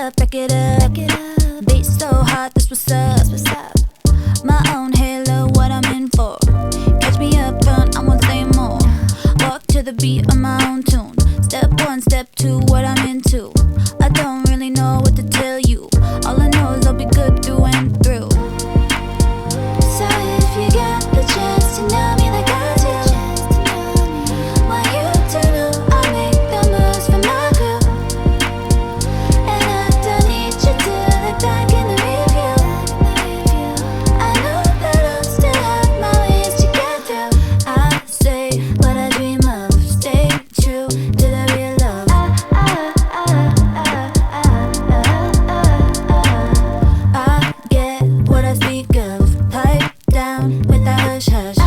up, back it up. Beat so hot, that's what's up. My own halo, what I'm in for. Catch me up front, I won't say more. Walk to the beat of my own tune. Step one, step two, what I'm into. I don't really know what to tell you. All I know is I'll be good through and through. So if you got the chance to know me like I do, want you to know I make the moves for my crew. And I don't need you to look back in the review. I know that I'll still have my ways to get through. I say what I dream of, stay true to the real love. I get what I speak of, pipe down with that hush hush.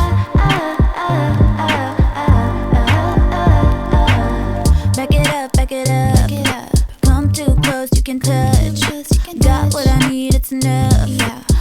Back it up. Come too close, you can touch. Got what I need, it's enough.